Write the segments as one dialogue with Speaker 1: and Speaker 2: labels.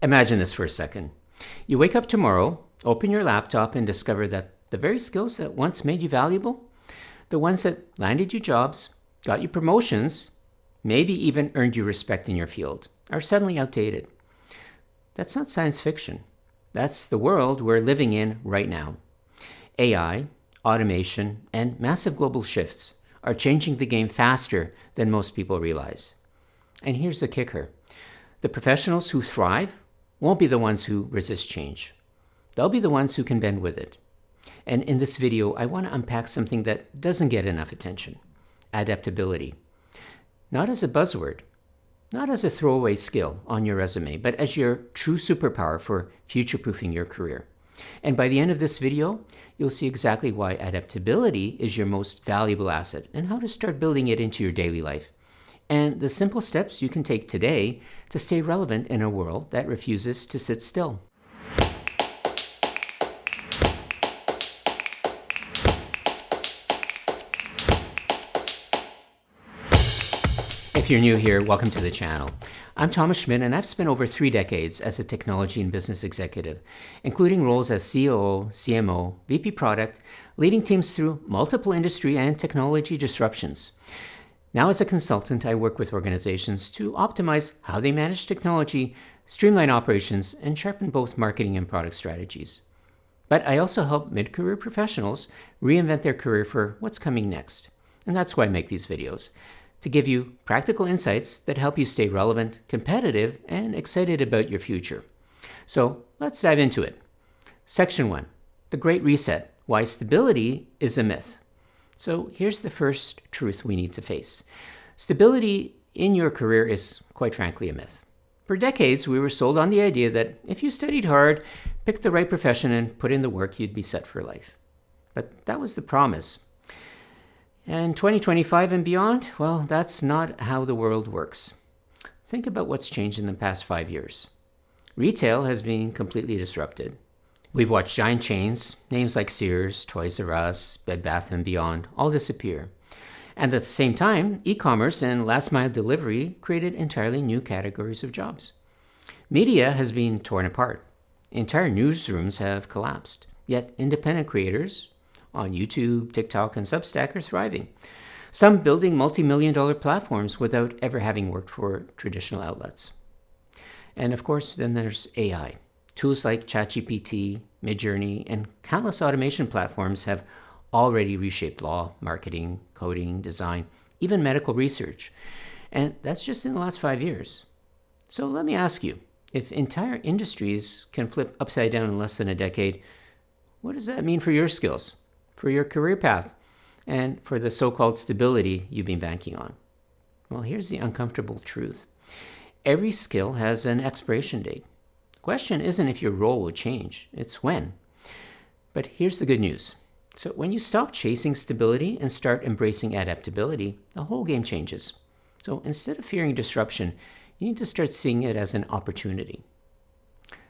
Speaker 1: Imagine this for a second. You wake up tomorrow, open your laptop, and discover that the very skills that once made you valuable, the ones that landed you jobs, got you promotions, maybe even earned you respect in your field, are suddenly outdated. That's not science fiction. That's the world we're living in right now. AI, automation, and massive global shifts are changing the game faster than most people realize. And here's the kicker. The professionals who thrive won't be the ones who resist change. They'll be the ones who can bend with it. And in this video, I want to unpack something that doesn't get enough attention. Adaptability. Not as a buzzword, not as a throwaway skill on your resume, but as your true superpower for future-proofing your career. And by the end of this video, you'll see exactly why adaptability is your most valuable asset and how to start building it into your daily life. And the simple steps you can take today to stay relevant in a world that refuses to sit still. If you're new here, welcome to the channel. I'm Thomas Schmidt, and I've spent over 3 decades as a technology and business executive, including roles as COO, CMO, VP Product, leading teams through multiple industry and technology disruptions. Now as a consultant, I work with organizations to optimize how they manage technology, streamline operations, and sharpen both marketing and product strategies. But I also help mid-career professionals reinvent their career for what's coming next. And that's why I make these videos, to give you practical insights that help you stay relevant, competitive, and excited about your future. So let's dive into it. Section 1, the Great Reset, why stability is a myth. So here's the first truth we need to face. Stability in your career is, quite frankly, a myth. For decades, we were sold on the idea that if you studied hard, picked the right profession, and put in the work, you'd be set for life. But that was the promise. And 2025 and beyond, well, that's not how the world works. Think about what's changed in the past 5 years. Retail has been completely disrupted. We've watched giant chains, names like Sears, Toys R Us, Bed Bath & Beyond, all disappear. And at the same time, e-commerce and last-mile delivery created entirely new categories of jobs. Media has been torn apart. Entire newsrooms have collapsed. Yet independent creators on YouTube, TikTok, and Substack are thriving. Some building multi-million-dollar platforms without ever having worked for traditional outlets. And of course, then there's AI. Tools like ChatGPT, Midjourney, and countless automation platforms have already reshaped law, marketing, coding, design, even medical research. And that's just in the last 5 years. So let me ask you, if entire industries can flip upside down in less than a decade, what does that mean for your skills, for your career path, and for the so-called stability you've been banking on? Well, here's the uncomfortable truth. Every skill has an expiration date. The question isn't if your role will change, it's when. But here's the good news. So when you stop chasing stability and start embracing adaptability, the whole game changes. So instead of fearing disruption, you need to start seeing it as an opportunity.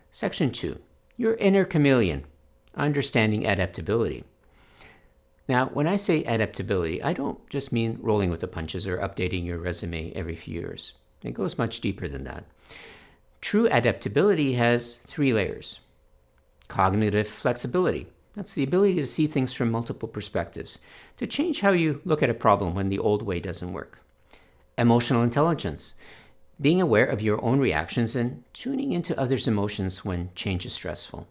Speaker 1: Section 2, your inner chameleon, understanding adaptability. Now, when I say adaptability, I don't just mean rolling with the punches or updating your resume every few years. It goes much deeper than that. True adaptability has 3 layers. Cognitive flexibility. That's the ability to see things from multiple perspectives, to change how you look at a problem when the old way doesn't work. Emotional intelligence. Being aware of your own reactions and tuning into others' emotions when change is stressful.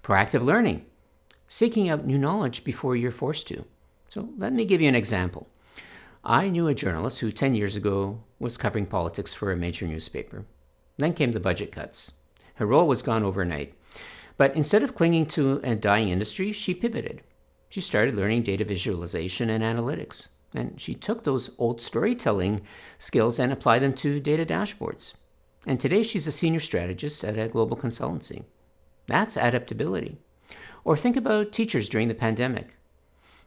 Speaker 1: Proactive learning. Seeking out new knowledge before you're forced to. So let me give you an example. I knew a journalist who 10 years ago was covering politics for a major newspaper. Then came the budget cuts. Her role was gone overnight. But instead of clinging to a dying industry, she pivoted. She started learning data visualization and analytics. And she took those old storytelling skills and applied them to data dashboards. And today she's a senior strategist at a global consultancy. That's adaptability. Or think about teachers during the pandemic.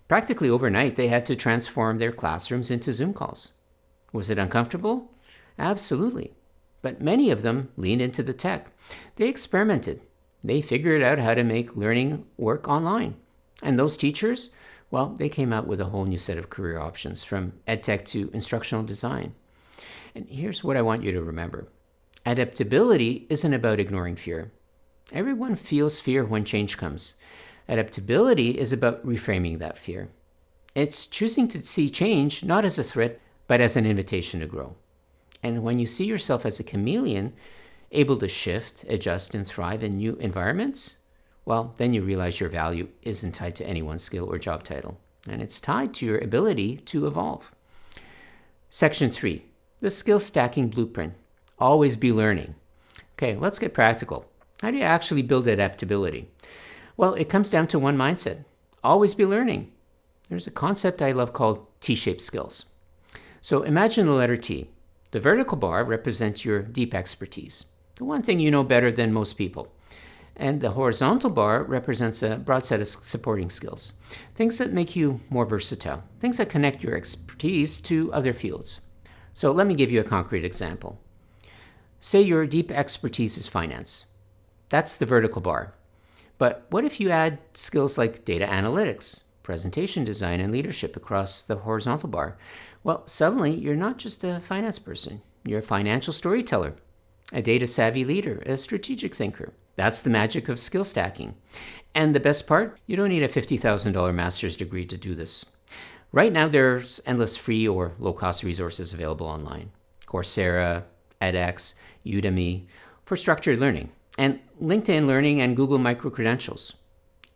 Speaker 1: Practically overnight, they had to transform their classrooms into Zoom calls. Was it uncomfortable? Absolutely. But many of them leaned into the tech. They experimented. They figured out how to make learning work online. And those teachers, well, they came out with a whole new set of career options, from edtech to instructional design. And here's what I want you to remember. Adaptability isn't about ignoring fear. Everyone feels fear when change comes. Adaptability is about reframing that fear. It's choosing to see change not as a threat, but as an invitation to grow. And when you see yourself as a chameleon, able to shift, adjust, and thrive in new environments, well, then you realize your value isn't tied to any one skill or job title, and it's tied to your ability to evolve. Section 3, the skill stacking blueprint. Always be learning. Okay, let's get practical. How do you actually build adaptability? Well, it comes down to one mindset. Always be learning. There's a concept I love called T-shaped skills. So imagine the letter T. The vertical bar represents your deep expertise, the one thing you know better than most people. And the horizontal bar represents a broad set of supporting skills, things that make you more versatile, things that connect your expertise to other fields. So let me give you a concrete example. Say your deep expertise is finance. That's the vertical bar. But what if you add skills like data analytics, presentation design, and leadership across the horizontal bar? Well, suddenly you're not just a finance person. You're a financial storyteller, a data-savvy leader, a strategic thinker. That's the magic of skill stacking. And the best part, you don't need a $50,000 master's degree to do this. Right now, there's endless free or low-cost resources available online. Coursera, edX, Udemy, for structured learning, and LinkedIn Learning and Google Micro-Credentials.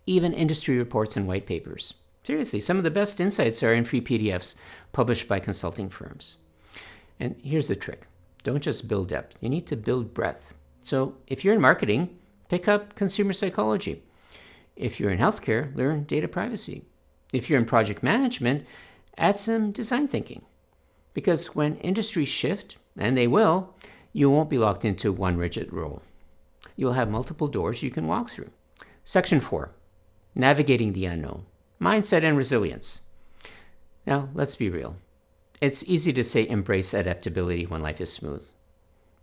Speaker 1: Even industry reports and white papers. Seriously, some of the best insights are in free PDFs published by consulting firms. And here's the trick. Don't just build depth. You need to build breadth. So if you're in marketing, pick up consumer psychology. If you're in healthcare, learn data privacy. If you're in project management, add some design thinking. Because when industries shift, and they will, you won't be locked into one rigid role. You'll have multiple doors you can walk through. Section 4, navigating the unknown, mindset and resilience. Now, let's be real. It's easy to say embrace adaptability when life is smooth.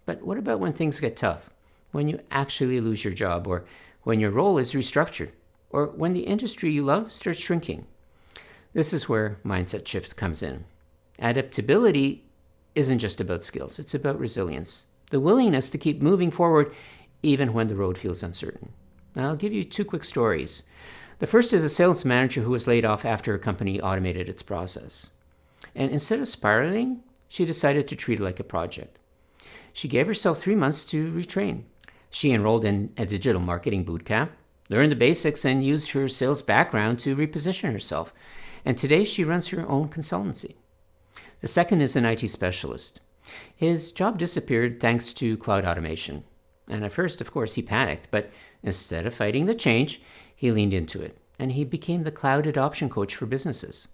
Speaker 1: But what about when things get tough? When you actually lose your job, or when your role is restructured, or when the industry you love starts shrinking? This is where mindset shift comes in. Adaptability isn't just about skills, it's about resilience, the willingness to keep moving forward even when the road feels uncertain. Now, I'll give you 2 quick stories. The first is a sales manager who was laid off after a company automated its process. And instead of spiraling, she decided to treat it like a project. She gave herself 3 months to retrain. She enrolled in a digital marketing bootcamp, learned the basics, and used her sales background to reposition herself. And today she runs her own consultancy. The second is an IT specialist. His job disappeared thanks to cloud automation. And at first, of course, he panicked, but instead of fighting the change, he leaned into it, and he became the cloud adoption coach for businesses.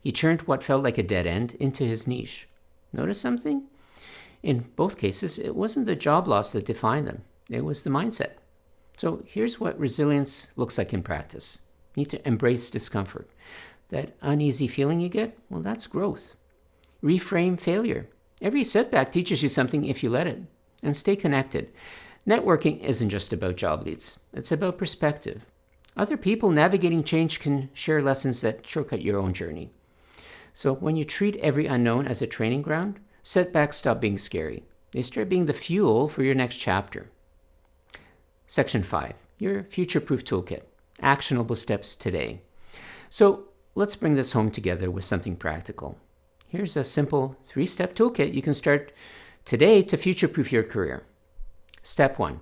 Speaker 1: He turned what felt like a dead end into his niche. Notice something? In both cases, it wasn't the job loss that defined them. It was the mindset. So here's what resilience looks like in practice. You need to embrace discomfort. That uneasy feeling you get, well, that's growth. Reframe failure. Every setback teaches you something if you let it. And stay connected. Networking isn't just about job leads. It's about perspective. Other people navigating change can share lessons that shortcut your own journey. So when you treat every unknown as a training ground, setbacks stop being scary. They start being the fuel for your next chapter. Section 5, your future-proof toolkit. Actionable steps today. So let's bring this home together with something practical. Here's a simple 3-step toolkit you can start today to future-proof your career. Step 1,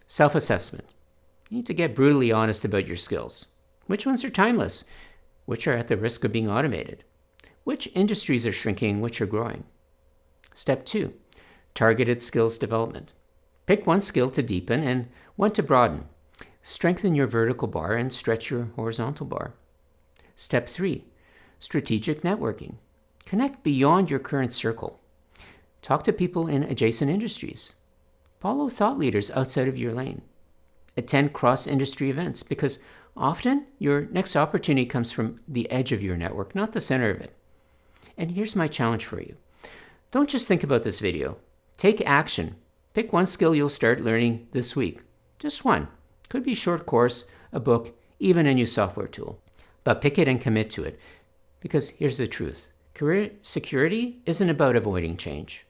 Speaker 1: self-assessment. You need to get brutally honest about your skills. Which ones are timeless? Which are at the risk of being automated? Which industries are shrinking, which are growing? Step 2, targeted skills development. Pick one skill to deepen and one to broaden. Strengthen your vertical bar and stretch your horizontal bar. Step 3, strategic networking. Connect beyond your current circle. Talk to people in adjacent industries. Follow thought leaders outside of your lane. Attend cross-industry events, because often your next opportunity comes from the edge of your network, not the center of it. And here's my challenge for you. Don't just think about this video. Take action. Pick one skill you'll start learning this week. Just one. Could be a short course, a book, even a new software tool. But pick it and commit to it. Because here's the truth. Career security isn't about avoiding change.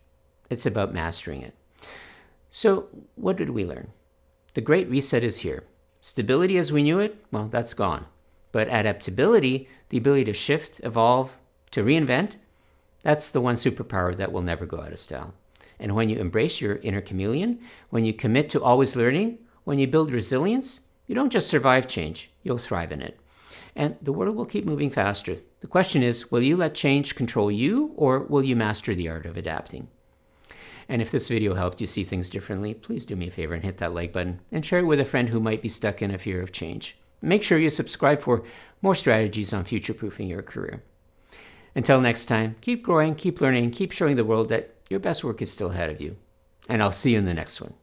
Speaker 1: It's about mastering it. So, what did we learn? The Great Reset is here. Stability as we knew it, well, that's gone. But adaptability, the ability to shift, evolve, to reinvent, that's the one superpower that will never go out of style. And when you embrace your inner chameleon, when you commit to always learning, when you build resilience, you don't just survive change, you'll thrive in it. And the world will keep moving faster. The question is, will you let change control you, or will you master the art of adapting? And if this video helped you see things differently, please do me a favor and hit that like button and share it with a friend who might be stuck in a fear of change. Make sure you subscribe for more strategies on future-proofing your career. Until next time, keep growing, keep learning, keep showing the world that your best work is still ahead of you. And I'll see you in the next one.